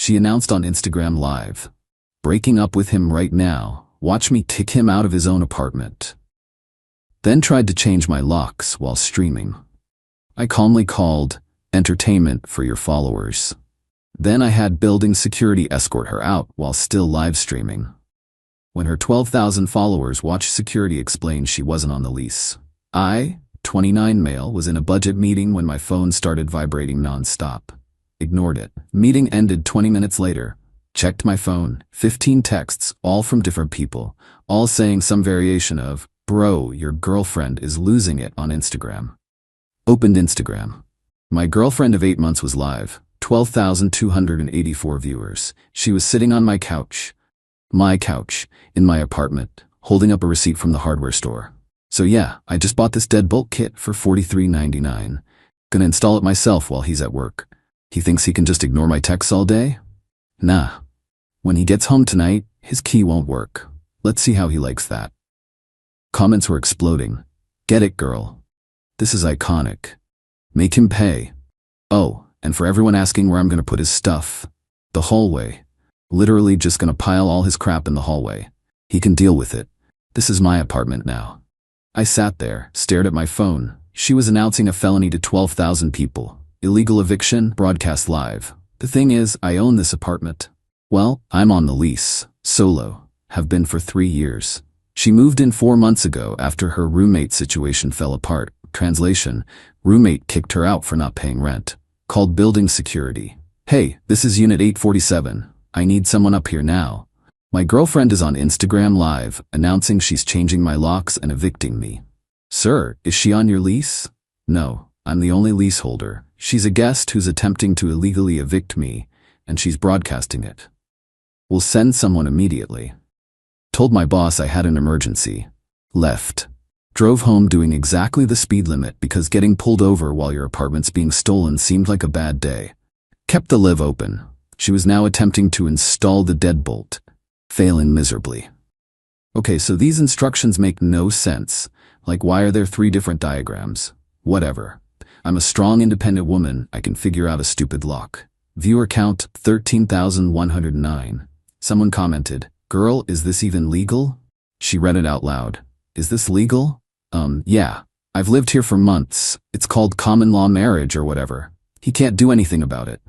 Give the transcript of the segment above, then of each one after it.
she announced on Instagram Live. Breaking up with him right now. Watch me kick him out of his own apartment. Then tried to change my locks while streaming. I calmly called entertainment for your followers. Then I had building security escort her out while still live streaming. When her 12,000 followers watched, security explained she wasn't on the lease. I, 29 male, was in a budget meeting when my phone started vibrating non-stop. Ignored it. Meeting ended 20 minutes later. Checked my phone. 15 texts, all from different people, all saying some variation of, "Bro, your girlfriend is losing it on Instagram." Opened Instagram. My girlfriend of 8 months was live. 12,284 viewers. She was sitting on my couch, in my apartment, holding up a receipt from the hardware store. So yeah, I just bought this deadbolt kit for $43.99. Gonna install it myself while he's at work. He thinks he can just ignore my texts all day? Nah. When he gets home tonight, his key won't work. Let's see how he likes that. Comments were exploding. Get it, girl. This is iconic. Make him pay. Oh, and for everyone asking where I'm gonna put his stuff. The hallway. Literally just gonna pile all his crap in the hallway. He can deal with it. This is my apartment now. I sat there, stared at my phone. She was announcing a felony to 12,000 people. Illegal eviction, broadcast live. The thing is, I own this apartment. Well, I'm on the lease, solo, have been for 3 years. She moved in 4 months ago after her roommate situation fell apart. Translation, roommate kicked her out for not paying rent. Called building security. Hey, this is Unit 847. I need someone up here now. My girlfriend is on Instagram Live, announcing she's changing my locks and evicting me. Sir, is she on your lease? No, I'm the only leaseholder. She's a guest who's attempting to illegally evict me, and she's broadcasting it. We'll send someone immediately. Told my boss I had an emergency. Left. Drove home doing exactly the speed limit because getting pulled over while your apartment's being stolen seemed like a bad day. Kept the live open. She was now attempting to install the deadbolt. Failing miserably. Okay, so these instructions make no sense. Like, why are there 3 different diagrams? Whatever. I'm a strong, independent woman. I can figure out a stupid lock. Viewer count, 13,109. Someone commented, "Girl, is this even legal?" She read it out loud. "Is this legal?" Yeah. I've lived here for months. It's called common law marriage or whatever. He can't do anything about it.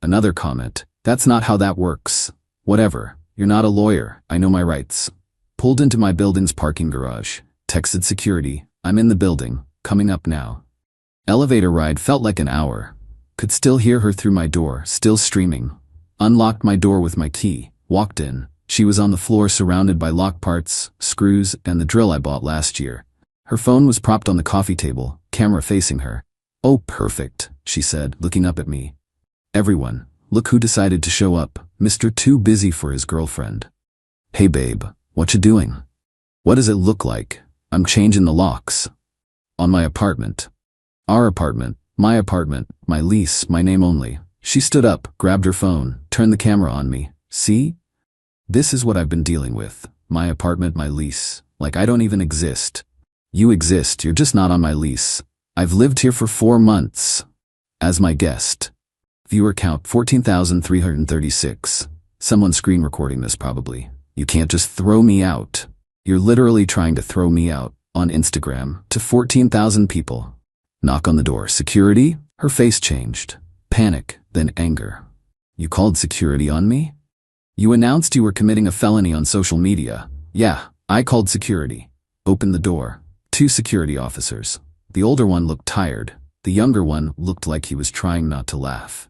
Another comment, "That's not how that works." Whatever. You're not a lawyer. I know my rights. Pulled into my building's parking garage. Texted security. I'm in the building. Coming up now. Elevator ride felt like an hour. Could still hear her through my door, still streaming. Unlocked my door with my key. Walked in. She was on the floor surrounded by lock parts, screws, and the drill I bought last year. Her phone was propped on the coffee table, camera facing her. "Oh, perfect," she said, looking up at me. "Everyone, look who decided to show up. Mr. Too busy for his girlfriend." "Hey babe, what you doing?" "What does it look like?" "I'm changing the locks." "On my apartment." "Our apartment, my lease, my name only." She stood up, grabbed her phone, turned the camera on me. "See? This is what I've been dealing with. My apartment, my lease. Like I don't even exist. You exist, you're just not on my lease. I've lived here for 4 months. As my guest." Viewer count, 14,336. Someone screen recording this probably. "You can't just throw me out. You're literally trying to throw me out." On Instagram, to 14,000 people. Knock on the door. "Security?" Her face changed. Panic, then anger. "You called security on me? You announced you were committing a felony on social media." "Yeah, I called security." Opened the door. 2 security officers. The older one looked tired. The younger one looked like he was trying not to laugh.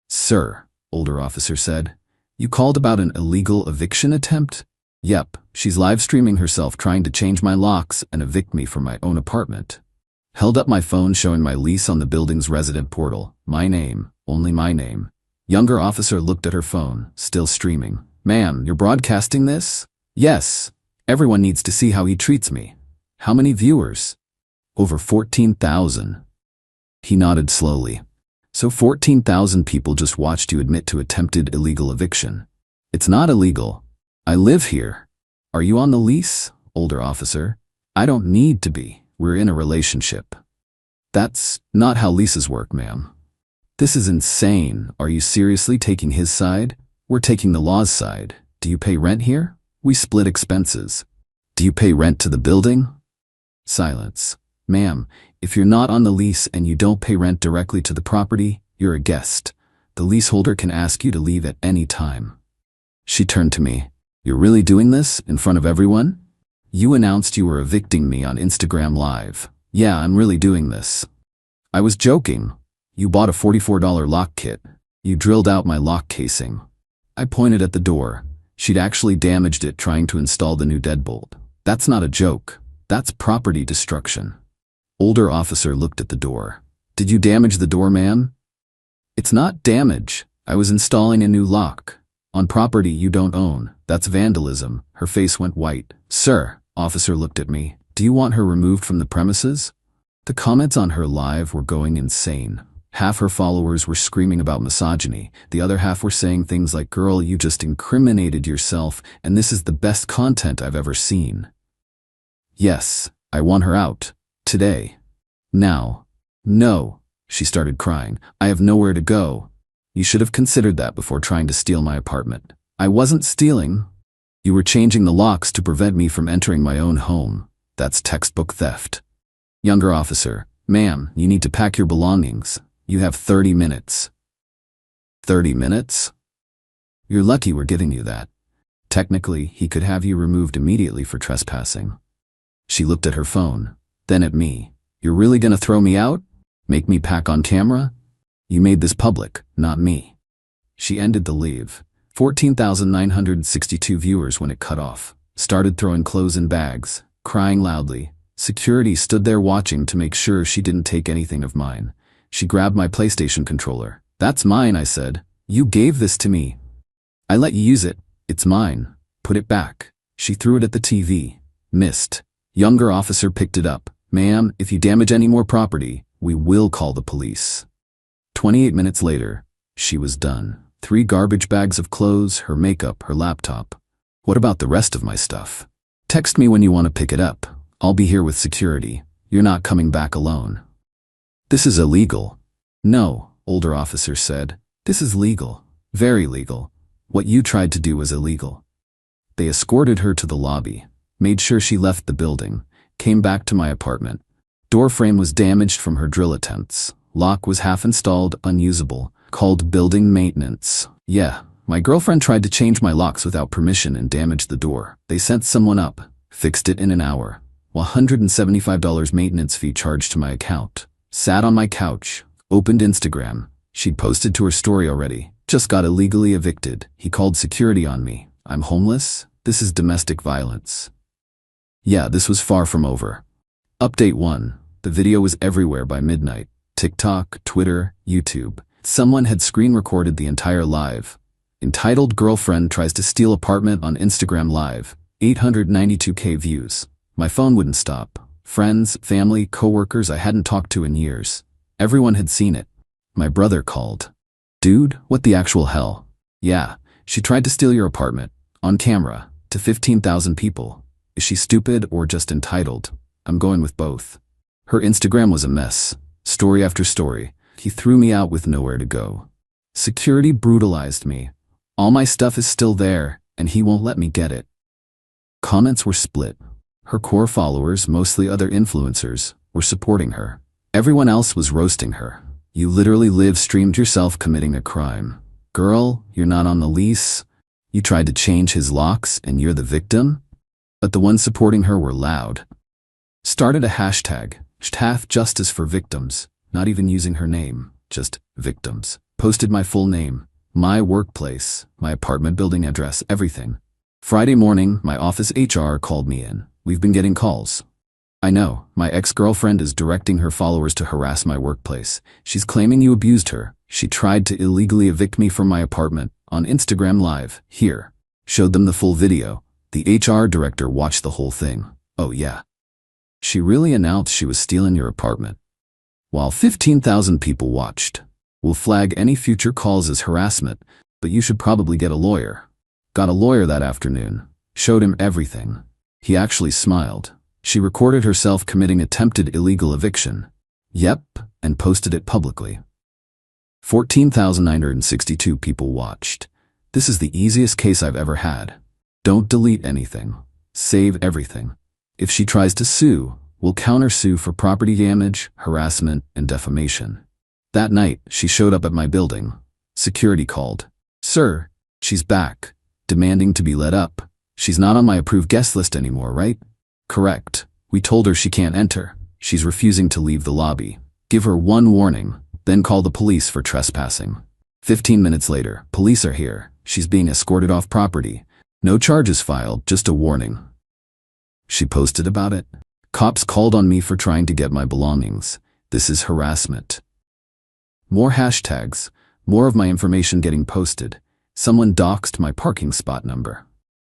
"Sir," older officer said, "you called about an illegal eviction attempt?" "Yep, she's live streaming herself trying to change my locks and evict me from my own apartment." Held up my phone showing my lease on the building's resident portal. My name, only my name. Younger officer looked at her phone, still streaming. "Ma'am, you're broadcasting this?" "Yes. Everyone needs to see how he treats me." "How many viewers?" "Over 14,000. He nodded slowly. "So 14,000 people just watched you admit to attempted illegal eviction." "It's not illegal. I live here." "Are you on the lease?" Older officer. "I don't need to be. We're in a relationship." "That's not how leases work, ma'am." This is insane. Are you seriously taking his side? We're taking the law's side. Do you pay rent here? We split expenses. Do you pay rent to the building? Silence. Ma'am, if you're not on the lease and you don't pay rent directly to the property, you're a guest. The leaseholder can ask you to leave at any time. She turned to me. You're really doing this in front of everyone? You announced you were evicting me on Instagram Live. Yeah, I'm really doing this. I was joking. You bought a $44 lock kit. You drilled out my lock casing. I pointed at the door. She'd actually damaged it trying to install the new deadbolt. That's not a joke. That's property destruction. Older officer looked at the door. Did you damage the door, ma'am? It's not damage. I was installing a new lock. On property you don't own. That's vandalism. Her face went white. Sir, officer looked at me. Do you want her removed from the premises? The comments on her live were going insane. Half her followers were screaming about misogyny. The other half were saying things like, girl, you just incriminated yourself, and this is the best content I've ever seen. Yes, I want her out. Today. Now. No. She started crying. I have nowhere to go. You should have considered that before trying to steal my apartment. I wasn't stealing. You were changing the locks to prevent me from entering my own home. That's textbook theft. Younger officer, ma'am, you need to pack your belongings. You have 30 minutes. 30 minutes? You're lucky we're giving you that. Technically, he could have you removed immediately for trespassing. She looked at her phone, then at me. You're really gonna throw me out? Make me pack on camera? You made this public, not me. She ended the live. 14,962 viewers when it cut off. Started throwing clothes in bags, crying loudly. Security stood there watching to make sure she didn't take anything of mine. She grabbed my PlayStation controller. That's mine, I said. You gave this to me. I let you use it. It's mine. Put it back. She threw it at the TV. Missed. Younger officer picked it up. Ma'am, if you damage any more property, we will call the police. 28 minutes later, she was done. 3 garbage bags of clothes, her makeup, her laptop. What about the rest of my stuff? Text me when you want to pick it up. I'll be here with security. You're not coming back alone. This is illegal. No, older officer said. This is legal. Very legal. What you tried to do was illegal. They escorted her to the lobby, made sure she left the building, came back to my apartment. Door frame was damaged from her drill attempts. Lock was half installed, unusable. Called building maintenance. Yeah, my girlfriend tried to change my locks without permission and damaged the door. They sent someone up, fixed it in an hour. $175 maintenance fee charged to my account. Sat on my couch, opened Instagram. She'd posted to her story already. Just got illegally evicted. He called security on me. I'm homeless? This is domestic violence. Yeah, this was far from over. Update 1. The video was everywhere by midnight. TikTok, Twitter, YouTube. Someone had screen recorded the entire live. Entitled Girlfriend Tries to Steal Apartment on Instagram Live. 892K views. My phone wouldn't stop. Friends, family, coworkers I hadn't talked to in years. Everyone had seen it. My brother called. Dude, what the actual hell? Yeah, she tried to steal your apartment. On camera. To 15,000 people. Is she stupid or just entitled? I'm going with both. Her Instagram was a mess. Story after story. He threw me out with nowhere to go. Security brutalized me. All my stuff is still there, and he won't let me get it. Comments were split. Her core followers, mostly other influencers, were supporting her. Everyone else was roasting her. You literally live-streamed yourself committing a crime. Girl, you're not on the lease. You tried to change his locks and you're the victim? But the ones supporting her were loud. Started a hashtag, #Justice for Victims, not even using her name, just victims. Posted my full name, my workplace, my apartment building address, everything. Friday morning, my office HR called me in. We've been getting calls. I know, my ex-girlfriend is directing her followers to harass my workplace. She's claiming you abused her. She tried to illegally evict me from my apartment on Instagram Live. Here. Showed them the full video. The HR director watched the whole thing. Oh yeah. She really announced she was stealing your apartment. While 15,000 people watched. We'll flag any future calls as harassment, but you should probably get a lawyer. Got a lawyer that afternoon. Showed him everything. He actually smiled. She recorded herself committing attempted illegal eviction. Yep, and posted it publicly. 14,962 people watched. This is the easiest case I've ever had. Don't delete anything. Save everything. If she tries to sue, we'll countersue for property damage, harassment, and defamation. That night, she showed up at my building. Security called. Sir, she's back, demanding to be let up. She's not on my approved guest list anymore, right? Correct. We told her she can't enter. She's refusing to leave the lobby. Give her one warning, then call the police for trespassing. 15 minutes later, police are here. She's being escorted off property. No charges filed, just a warning. She posted about it. Cops called on me for trying to get my belongings. This is harassment. More hashtags, more of my information getting posted. Someone doxed my parking spot number.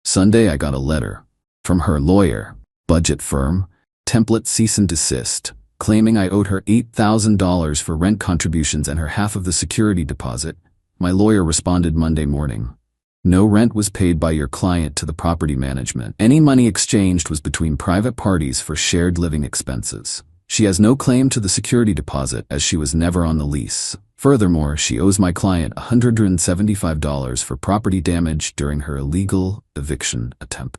Sunday I got a letter from her lawyer, budget firm, template cease and desist, claiming I owed her $8,000 for rent contributions and her half of the security deposit. My lawyer responded Monday morning. No rent was paid by your client to the property management. Any money exchanged was between private parties for shared living expenses. She has no claim to the security deposit as she was never on the lease. Furthermore, she owes my client $175 for property damage during her illegal eviction attempt.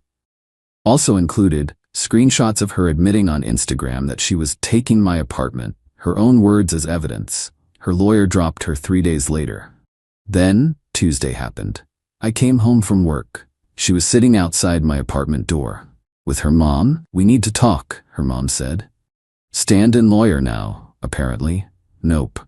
Also included, screenshots of her admitting on Instagram that she was taking my apartment, her own words as evidence. Her lawyer dropped her 3 days later. Then, Tuesday happened. I came home from work. She was sitting outside my apartment door. With her mom? We need to talk, her mom said. Stand-in lawyer now, apparently. Nope.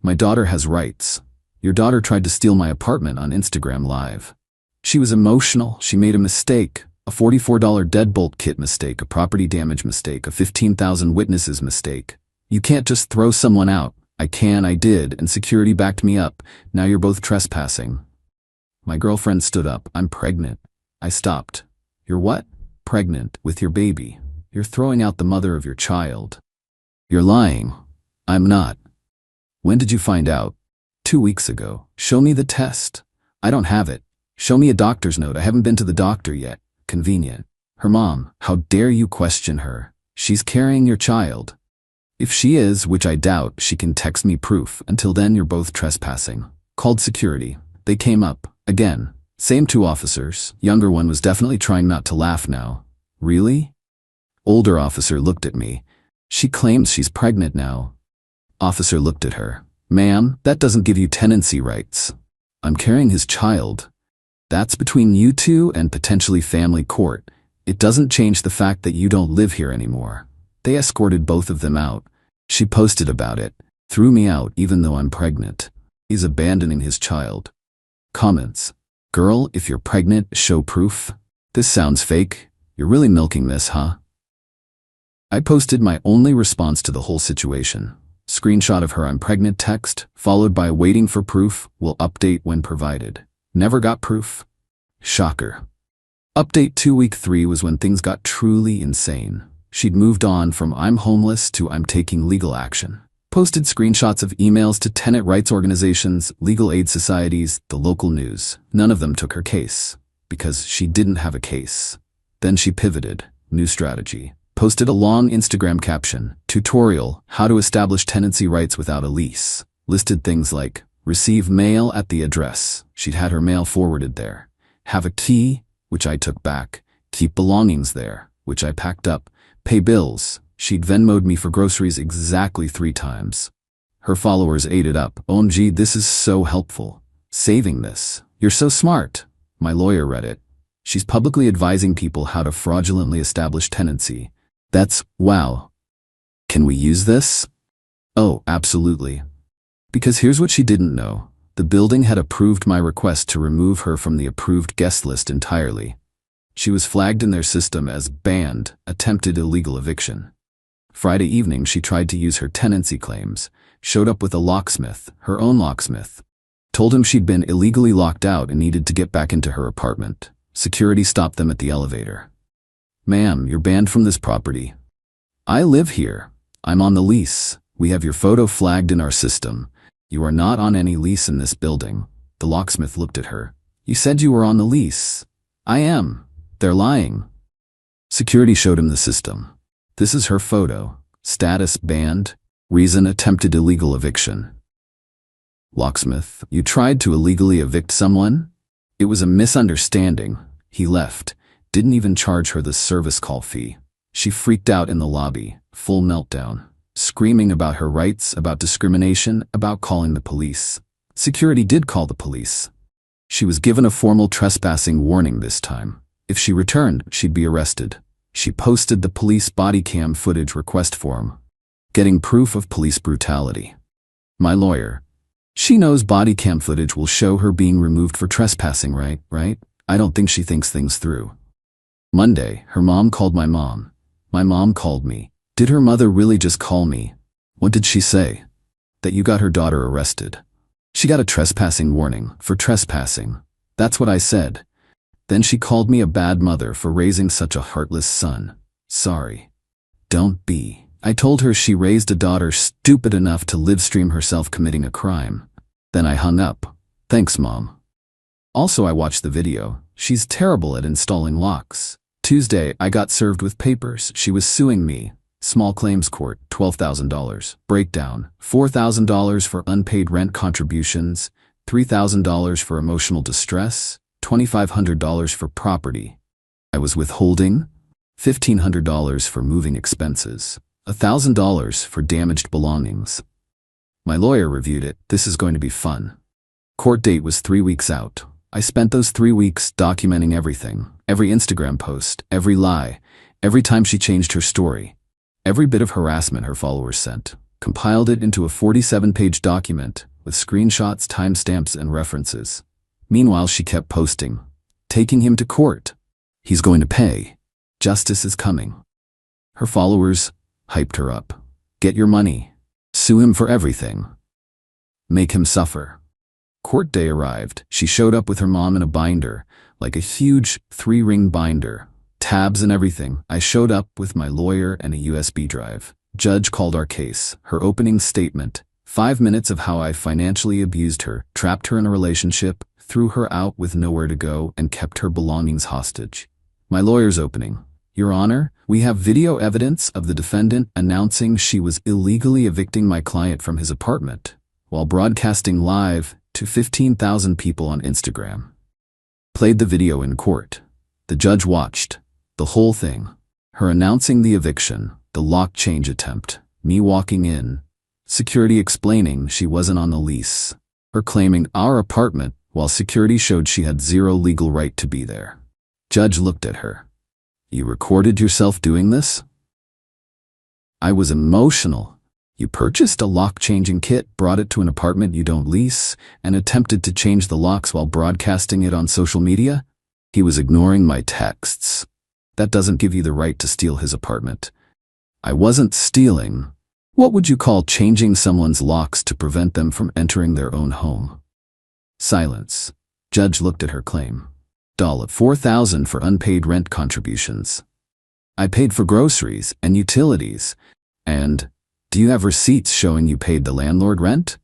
My daughter has rights. Your daughter tried to steal my apartment on Instagram Live. She was emotional. She made a mistake. A $44 deadbolt kit mistake, a property damage mistake, a 15,000 witnesses mistake. You can't just throw someone out. I did, and security backed me up. Now you're both trespassing. My girlfriend stood up. I'm pregnant. I stopped. You're what? Pregnant, with your baby. You're throwing out the mother of your child. You're lying. I'm not. When did you find out? 2 weeks ago. Show me the test. I don't have it. Show me a doctor's note. I haven't been to the doctor yet. Convenient. Her mom. How dare you question her? She's carrying your child. If she is, which I doubt, she can text me proof. Until then, you're both trespassing. Called security. They came up. Again. Same 2 officers. Younger one was definitely trying not to laugh now. Really? Older officer looked at me. She claims she's pregnant now. Officer looked at her. Ma'am, that doesn't give you tenancy rights. I'm carrying his child. That's between you two and potentially family court. It doesn't change the fact that you don't live here anymore. They escorted both of them out. She posted about it. Threw me out even though I'm pregnant. He's abandoning his child. Comments. Girl, if you're pregnant, show proof. This sounds fake. You're really milking this, huh? I posted my only response to the whole situation. Screenshot of her I'm pregnant text, followed by waiting for proof, will update when provided. Never got proof. Shocker. Update 2 week 3 was when things got truly insane. She'd moved on from I'm homeless to I'm taking legal action. Posted screenshots of emails to tenant rights organizations, legal aid societies, the local news. None of them took her case, because she didn't have a case. Then she pivoted. New strategy. Posted a long Instagram caption, tutorial, how to establish tenancy rights without a lease. Listed things like, receive mail at the address. She'd had her mail forwarded there. Have a key, which I took back. Keep belongings there, which I packed up. Pay bills. She'd Venmo'd me for groceries exactly 3 times. Her followers ate it up. OMG, this is so helpful. Saving this. You're so smart. My lawyer read it. She's publicly advising people how to fraudulently establish tenancy. That's, wow. Can we use this? Oh, absolutely. Because here's what she didn't know. The building had approved my request to remove her from the approved guest list entirely. She was flagged in their system as banned, attempted illegal eviction. Friday evening, she tried to use her tenancy claims, showed up with a locksmith, her own locksmith. Told him she'd been illegally locked out and needed to get back into her apartment. Security stopped them at the elevator. Ma'am, you're banned from this property. I live here. I'm on the lease. We have your photo flagged in our system. You are not on any lease in this building. The locksmith looked at her. You said you were on the lease. I am. They're lying. Security showed him the system. This is her photo. Status banned. Reason attempted illegal eviction. Locksmith, you tried to illegally evict someone? It was a misunderstanding. He left. Didn't even charge her the service call fee. She freaked out in the lobby, full meltdown, screaming about her rights, about discrimination, about calling the police. Security did call the police. She was given a formal trespassing warning this time. If she returned, she'd be arrested. She posted the police body cam footage request form, getting proof of police brutality. My lawyer. She knows body cam footage will show her being removed for trespassing, right? I don't think she thinks things through. Monday, her mom called my mom. My mom called me. Did her mother really just call me? What did she say? That you got her daughter arrested. She got a trespassing warning for trespassing. That's what I said. Then she called me a bad mother for raising such a heartless son. Sorry. Don't be. I told her she raised a daughter stupid enough to live stream herself committing a crime. Then I hung up. Thanks, Mom. Also, I watched the video. She's terrible at installing locks. Tuesday, I got served with papers. She was suing me. Small claims court, $12,000. Breakdown, $4,000 for unpaid rent contributions, $3,000 for emotional distress, $2,500 for property. I was withholding, $1,500 for moving expenses, $1,000 for damaged belongings. My lawyer reviewed it. This is going to be fun. Court date was 3 weeks out. I spent those 3 weeks documenting everything, every Instagram post, every lie, every time she changed her story, every bit of harassment her followers sent, compiled it into a 47-page document with screenshots, timestamps, and references. Meanwhile, she kept posting, taking him to court. He's going to pay. Justice is coming. Her followers hyped her up. Get your money. Sue him for everything. Make him suffer. Court day arrived. She showed up with her mom in a binder, like a huge 3-ring binder, tabs and everything. I showed up with my lawyer and a USB drive. Judge called our case. Her opening statement, 5 minutes of how I financially abused her, trapped her in a relationship, threw her out with nowhere to go, and kept her belongings hostage. My lawyer's opening. Your Honor, we have video evidence of the defendant announcing she was illegally evicting my client from his apartment while broadcasting live to 15,000 people on Instagram. Played the video in court. The judge watched the whole thing. Her announcing the eviction, the lock change attempt, me walking in, security explaining she wasn't on the lease, her claiming our apartment while security showed she had zero legal right to be there. Judge looked at her. You recorded yourself doing this? I was emotional. You purchased a lock-changing kit, brought it to an apartment you don't lease, and attempted to change the locks while broadcasting it on social media? He was ignoring my texts. That doesn't give you the right to steal his apartment. I wasn't stealing. What would you call changing someone's locks to prevent them from entering their own home? Silence. Judge looked at her claim. $4,000 for unpaid rent contributions. I paid for groceries and utilities. And do you have receipts showing you paid the landlord rent?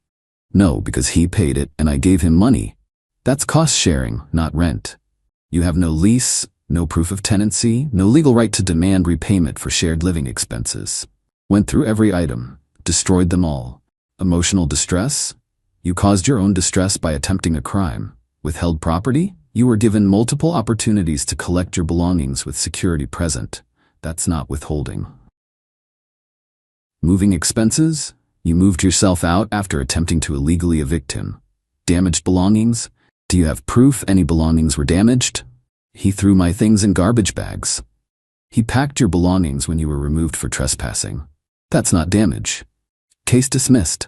No, because he paid it and I gave him money. That's cost sharing, not rent. You have no lease, no proof of tenancy, no legal right to demand repayment for shared living expenses. Went through every item, destroyed them all. Emotional distress? You caused your own distress by attempting a crime. Withheld property? You were given multiple opportunities to collect your belongings with security present. That's not withholding. Moving expenses? You moved yourself out after attempting to illegally evict him. Damaged belongings? Do you have proof any belongings were damaged? He threw my things in garbage bags. He packed your belongings when you were removed for trespassing. That's not damage. Case dismissed.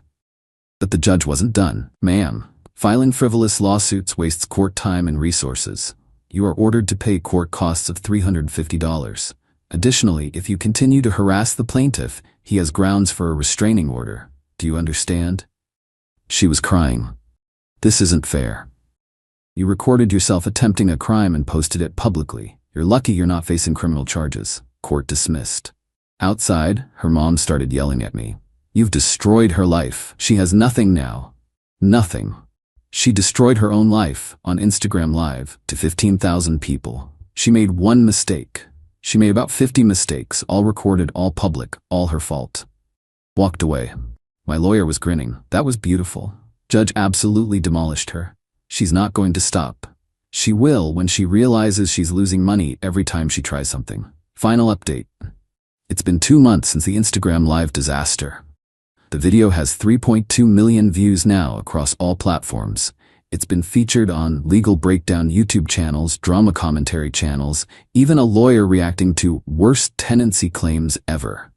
But the judge wasn't done. Ma'am, filing frivolous lawsuits wastes court time and resources. You are ordered to pay court costs of $350. Additionally, if you continue to harass the plaintiff, he has grounds for a restraining order. Do you understand? She was crying. This isn't fair. You recorded yourself attempting a crime and posted it publicly. You're lucky you're not facing criminal charges. Court dismissed. Outside, her mom started yelling at me. You've destroyed her life. She has nothing now. Nothing. She destroyed her own life on Instagram Live to 15,000 people. She made one mistake. She made about 50 mistakes, all recorded, all public, all her fault. Walked away. My lawyer was grinning. That was beautiful. Judge absolutely demolished her. She's not going to stop. She will when she realizes she's losing money every time she tries something. Final update. It's been 2 months since the Instagram Live disaster. The video has 3.2 million views now across all platforms. It's been featured on Legal Breakdown YouTube channels, drama commentary channels, even a lawyer reacting to worst tenancy claims ever.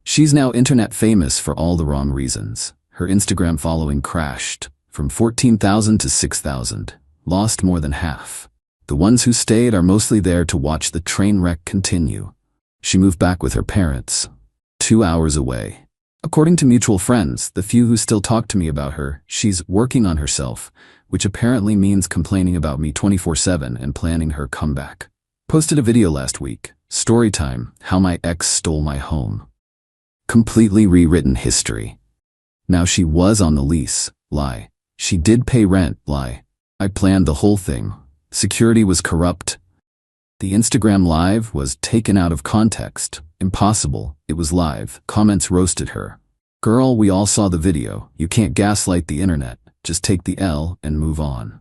She's now internet famous for all the wrong reasons. Her Instagram following crashed from 14,000 to 6,000, lost more than half. The ones who stayed are mostly there to watch the train wreck continue. She moved back with her parents, 2 hours away. According to mutual friends, the few who still talk to me about her, she's working on herself, which apparently means complaining about me 24/7 and planning her comeback. Posted a video last week, story time, how my ex stole my home. Completely rewritten history. Now she was on the lease, lie. She did pay rent, lie. I planned the whole thing. Security was corrupt. The Instagram Live was taken out of context. Impossible, it was live. Comments roasted her. Girl, we all saw the video. You can't gaslight the internet. Just take the L and move on.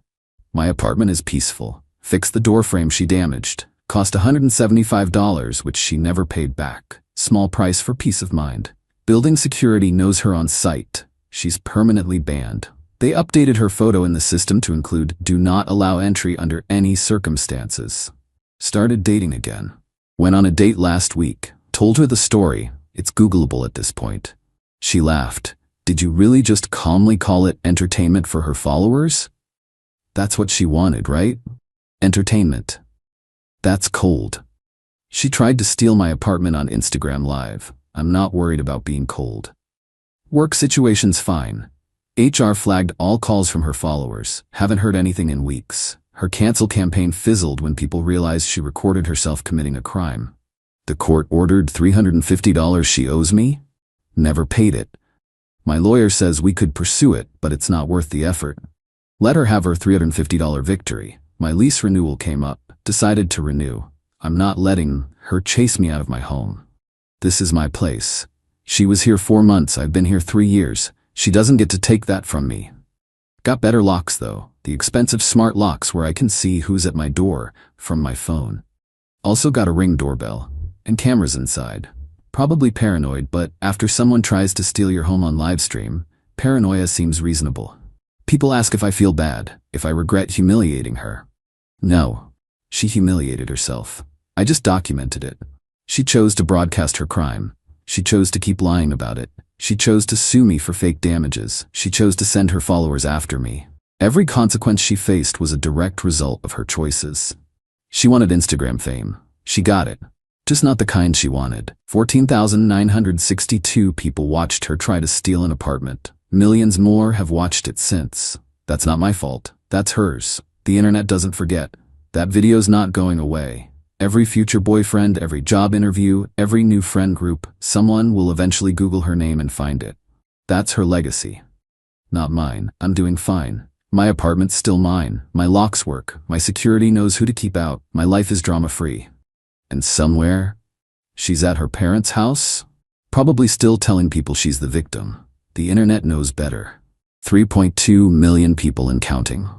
My apartment is peaceful. Fix the door frame she damaged. Cost $175, which she never paid back. Small price for peace of mind. Building security knows her on site. She's permanently banned. They updated her photo in the system to include do not allow entry under any circumstances. Started dating again. Went on a date last week. Told her the story. It's Googleable at this point. She laughed. Did you really just calmly call it entertainment for her followers? That's what she wanted, right? Entertainment. That's cold. She tried to steal my apartment on Instagram Live. I'm not worried about being cold. Work situation's fine. HR flagged all calls from her followers. Haven't heard anything in weeks. Her cancel campaign fizzled when people realized she recorded herself committing a crime. The court ordered $350 she owes me? Never paid it. My lawyer says we could pursue it, but it's not worth the effort. Let her have her $350 victory. My lease renewal came up. Decided to renew. I'm not letting her chase me out of my home. This is my place. She was here 4 months. I've been here 3 years. She doesn't get to take that from me. Got better locks though. The expensive smart locks where I can see who's at my door from my phone. Also got a Ring doorbell and cameras inside. Probably paranoid, but after someone tries to steal your home on livestream, paranoia seems reasonable. People ask if I feel bad, if I regret humiliating her. No. She humiliated herself. I just documented it. She chose to broadcast her crime. She chose to keep lying about it. She chose to sue me for fake damages. She chose to send her followers after me. Every consequence she faced was a direct result of her choices. She wanted Instagram fame. She got it. Just not the kind she wanted. 14,962 people watched her try to steal an apartment. Millions more have watched it since. That's not my fault. That's hers. The internet doesn't forget. That video's not going away. Every future boyfriend, every job interview, every new friend group, someone will eventually Google her name and find it. That's her legacy. Not mine. I'm doing fine. My apartment's still mine. My locks work. My security knows who to keep out. My life is drama-free. And somewhere, she's at her parents' house? Probably still telling people she's the victim. The internet knows better. 3.2 million people and counting.